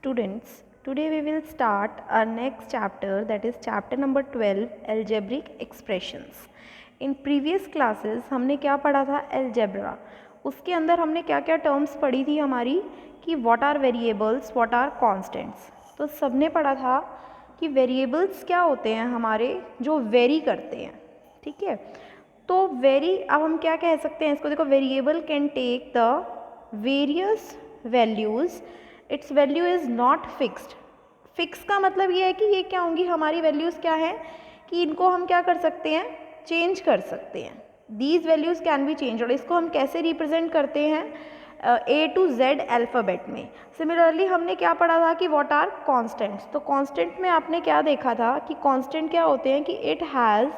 Students, today we will start our next chapter, that is chapter number 12, algebraic expressions. In previous classes हमने क्या पढ़ा था? algebra. उसके अंदर हमने क्या क्या टर्म्स पढ़ी थी हमारी कि what are variables, what are constants. तो सबने पढ़ा था कि वेरिएबल्स क्या होते हैं हमारे जो वेरी करते हैं, ठीक है. तो वेरी, अब हम क्या कह सकते हैं इसको, देखो, variable can take the various values, its value is not fixed. Fix का मतलब ये है कि ये क्या होंगी, हमारी वैल्यूज़ क्या हैं कि इनको हम क्या कर सकते हैं, चेंज कर सकते हैं. These values can be change. और इसको हम कैसे रिप्रेजेंट करते हैं, A to Z अल्फ़ाबेट में. सिमिलरली हमने क्या पढ़ा था कि व्हाट आर कॉन्स्टेंट्स. तो कॉन्स्टेंट में आपने क्या देखा था कि कॉन्स्टेंट क्या होते हैं कि it has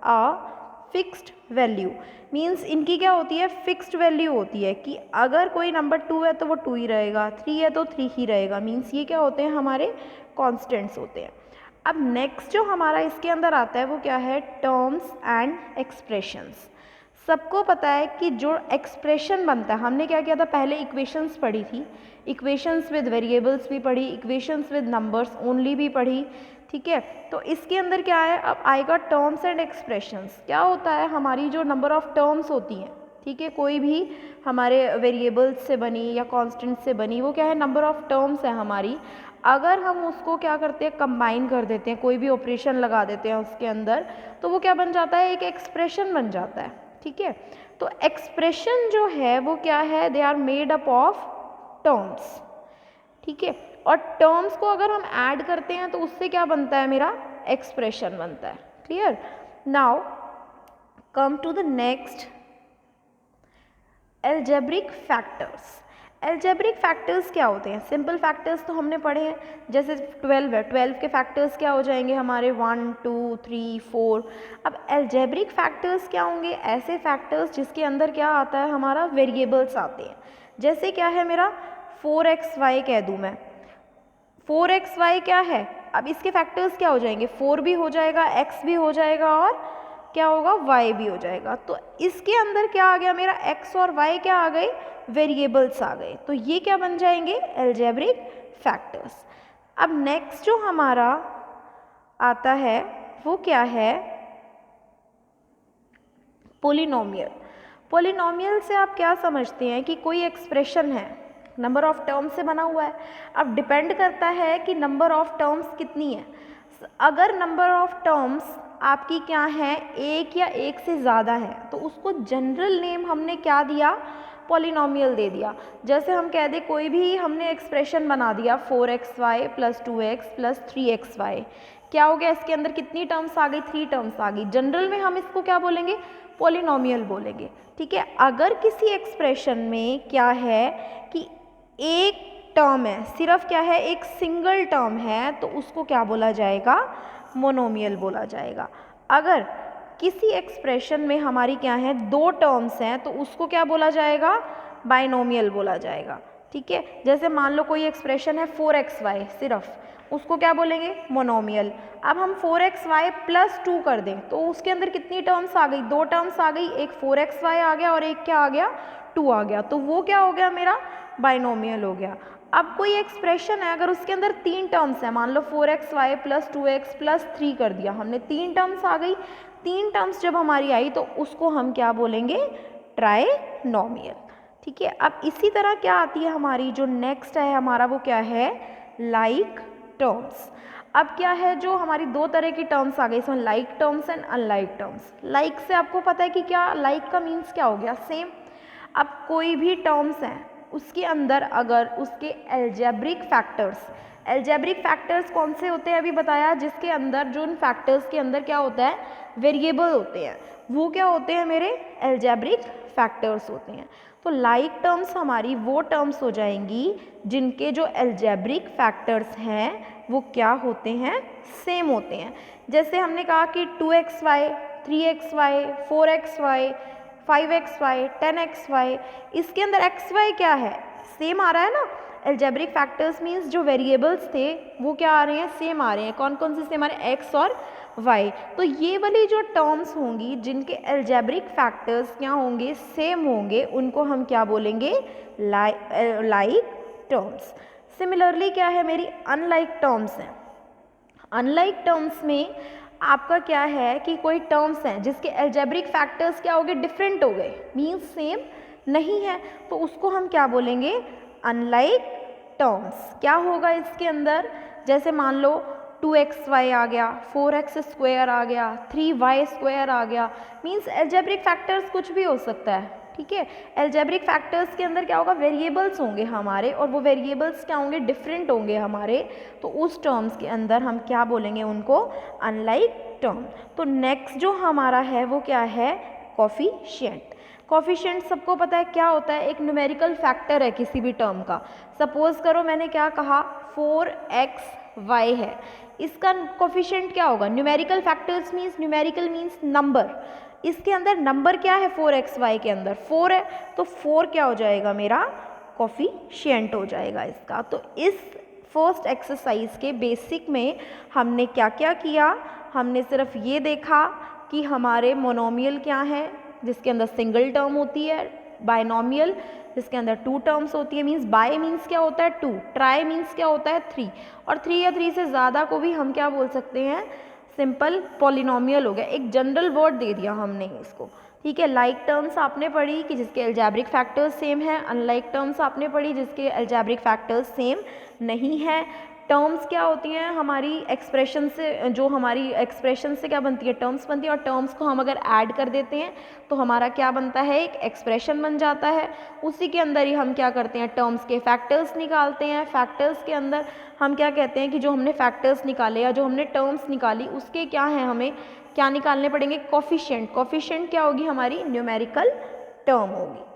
a fixed value. Means इनकी क्या होती है, फिक्स्ड वैल्यू होती है कि अगर कोई नंबर 2 है तो वो 2 ही रहेगा, 3 है तो 3 ही रहेगा. मीन्स ये क्या होते हैं, हमारे कॉन्स्टेंट्स होते हैं. अब नेक्स्ट जो हमारा इसके अंदर आता है वो क्या है, टर्म्स एंड एक्सप्रेशंस. सबको पता है कि जो एक्सप्रेशन बनता है, हमने क्या किया था, पहले इक्वेशंस पढ़ी थी, इक्वेशंस विद वेरिएबल्स भी पढ़ी, इक्वेशंस विद नंबर्स ओनली भी पढ़ी, ठीक है. तो इसके अंदर क्या है, अब आएगा टर्म्स एंड एक्सप्रेशंस. क्या होता है, हमारी जो नंबर ऑफ टर्म्स होती हैं, ठीक है, कोई भी हमारे वेरिएबल्स से बनी या कांस्टेंट से बनी, वो क्या है, नंबर ऑफ टर्म्स है हमारी. अगर हम उसको क्या करते हैं, कंबाइन कर देते हैं, कोई भी ऑपरेशन लगा देते हैं उसके अंदर, तो वो क्या बन जाता है, एक एक्सप्रेशन बन जाता है, ठीक है. तो एक्सप्रेशन जो है वो क्या है, they are made up of terms, ठीक है. और टर्म्स को अगर हम ऐड करते हैं तो उससे क्या बनता है, मेरा एक्सप्रेशन बनता है. Clear. Now come to the next, algebraic factors. Algebraic factors क्या होते हैं, सिंपल फैक्टर्स तो हमने पढ़े हैं, जैसे 12 है, 12 के फैक्टर्स क्या हो जाएंगे हमारे, 1 2 3 4. अब एल्जेब्रिक फैक्टर्स क्या होंगे, ऐसे फैक्टर्स जिसके अंदर क्या आता है, हमारा वेरिएबल्स आते हैं. जैसे क्या है मेरा 4xy कह दूँ मैं, 4xy क्या है, अब इसके फैक्टर्स क्या हो जाएंगे, 4 भी हो जाएगा, x भी हो जाएगा और क्या होगा, y भी हो जाएगा. तो इसके अंदर क्या आ गया मेरा, x और y क्या आ गए, वेरिएबल्स आ गए. तो ये क्या बन जाएंगे, एल्जेब्रिक फैक्टर्स. अब नेक्स्ट जो हमारा आता है वो क्या है, पोलिनोमियल. पोलिनोमियल से आप क्या समझते हैं कि कोई एक्सप्रेशन है, नंबर ऑफ टर्म्स से बना हुआ है. अब डिपेंड करता है कि नंबर ऑफ टर्म्स कितनी है. अगर नंबर ऑफ टर्म्स आपकी क्या है, एक या एक से ज़्यादा है, तो उसको जनरल नेम हमने क्या दिया, पॉलिनोमियल दे दिया. जैसे हम कह दें कोई भी हमने एक्सप्रेशन बना दिया 4xy plus 2x plus 3xy, क्या हो गया, इसके अंदर कितनी टर्म्स आ गई, 3 टर्म्स आ गई. जनरल में हम इसको क्या बोलेंगे, पॉलिनोमियल बोलेंगे, ठीक है. अगर किसी एक्सप्रेशन में क्या है कि एक टर्म है, सिर्फ क्या है, एक सिंगल टर्म है, तो उसको क्या बोला जाएगा, मोनोमियल बोला जाएगा. अगर किसी एक्सप्रेशन में हमारी क्या है, 2 टर्म्स हैं, तो उसको क्या बोला जाएगा, बाइनोमियल बोला जाएगा, ठीक है. जैसे मान लो कोई एक्सप्रेशन है 4xy सिर्फ, उसको क्या बोलेंगे, मोनोमियल. अब हम 4xy प्लस 2 कर दें तो उसके अंदर कितनी टर्म्स आ गई, 2 टर्म्स आ गई, एक 4xy आ गया और एक क्या आ गया, 2 आ गया. तो वो क्या हो गया, मेरा बाइनोमियल हो गया. अब कोई एक्सप्रेशन है, अगर उसके अंदर 3 टर्म्स हैं, मान लो 4xy प्लस 2x प्लस 3 कर दिया हमने, 3 टर्म्स आ गई. 3 टर्म्स जब हमारी आई तो उसको हम क्या बोलेंगे, ट्राइनोमियल, ठीक है. अब इसी तरह क्या आती है हमारी, जो नेक्स्ट है हमारा वो क्या है, लाइक टर्म्स. अब क्या है, जो हमारी 2 तरह की टर्म्स आ गई इसमें, like terms and unlike terms. Like से आपको पता है कि क्या, लाइक का मीन्स क्या हो गया, सेम. अब कोई भी टर्म्स हैं उसके अंदर अगर उसके एल्जेब्रिक फैक्टर्स, एल्जेब्रिक फैक्टर्स कौन से होते हैं अभी बताया, जिसके अंदर, जो उन फैक्टर्स के अंदर क्या होता है, वेरिएबल होते हैं, वो क्या होते हैं, मेरे एल्जेब्रिक फैक्टर्स होते हैं. तो लाइक टर्म्स हमारी वो टर्म्स हो जाएंगी जिनके जो एल्जेब्रिक फैक्टर्स हैं वो क्या होते हैं, सेम होते हैं. जैसे हमने कहा कि 2xy 3xy 4xy 5xy 10xy, इसके अंदर xy क्या है, सेम आ रहा है ना. एल्जेब्रिक फैक्टर्स मीन्स जो वेरिएबल्स थे वो क्या आ रहे हैं, सेम आ रहे हैं. कौन कौन से सेम आ रहे हैं, x और y. तो ये वाली जो टर्म्स होंगी जिनके एल्जेब्रिक फैक्टर्स क्या होंगे, सेम होंगे, उनको हम क्या बोलेंगे, लाइक टर्म्स. सिमिलरली क्या है, मेरी अनलाइक टर्म्स हैं। अनलाइक टर्म्स में आपका क्या है कि कोई टर्म्स हैं जिसके अलजेब्रिक फैक्टर्स क्या हो गए, डिफरेंट हो गए, मीन्स सेम नहीं है, तो उसको हम क्या बोलेंगे, अनलाइक टर्म्स। क्या होगा इसके अंदर, जैसे मान लो 2xy आ गया, 4x² आ गया, 3y² आ गया, मीन्स अलजेब्रिक फैक्टर्स कुछ भी हो सकता है, ठीक है। अलजेब्रिक फैक्टर्स के अंदर क्या होगा, वेरिएबल्स होंगे हमारे, और वो वेरिएबल्स क्या होंगे, डिफरेंट होंगे हमारे, तो उस टर्म्स के अंदर हम क्या बोलेंगे उनको, अनलाइक टर्म। तो नेक्स्ट जो हमारा है वो क्या है, कोफिशिएंट। कोफिशिएंट सबको पता है क्या होता है, एक न्यूमेरिकल फैक्टर है किसी भी टर्म का। सपोज करो मैंने क्या कहा, 4xy है, इसका कोफिशिएंट क्या होगा, numerical factors means, numerical means number, इसके अंदर नंबर क्या है, 4xy के अंदर 4 है, तो 4 क्या हो जाएगा, मेरा कोफिशिएंट हो जाएगा इसका। तो इस फर्स्ट एक्सरसाइज के बेसिक में हमने क्या क्या किया, हमने सिर्फ ये देखा कि हमारे मोनोमियल क्या है जिसके अंदर सिंगल टर्म होती है, बाइनोमियल जिसके अंदर 2 टर्म्स होती है, मीन्स बाय मीन्स क्या होता है 2, ट्राई मीन्स क्या होता है 3, और 3 या 3 से ज़्यादा को भी हम क्या बोल सकते हैं, सिंपल पॉलिनोमियल हो गया। एक जनरल वर्ड दे दिया हमने इसको, ठीक है। लाइक टर्म्स आपने पढ़ी कि जिसके अलजेब्रिक फैक्टर्स सेम है, अनलाइक टर्म्स आपने पढ़ी जिसके अलजेब्रिक फैक्टर्स सेम नहीं है। टर्म्स क्या होती हैं, हमारी एक्सप्रेशन से, जो हमारी एक्सप्रेशन से क्या बनती है, टर्म्स बनती है, और टर्म्स को हम अगर ऐड कर देते हैं तो हमारा क्या बनता है, एक एक्सप्रेशन बन जाता है। उसी के अंदर ही हम क्या करते हैं, टर्म्स के फैक्टर्स निकालते हैं। फैक्टर्स के अंदर हम क्या कहते हैं कि जो हमने फैक्टर्स निकाले या जो हमने टर्म्स निकाली उसके क्या हैं, हमें क्या निकालने पड़ेंगे, कोफिशिएंट। कोफिशिएंट क्या होगी, हमारी न्यूमेरिकल टर्म होगी।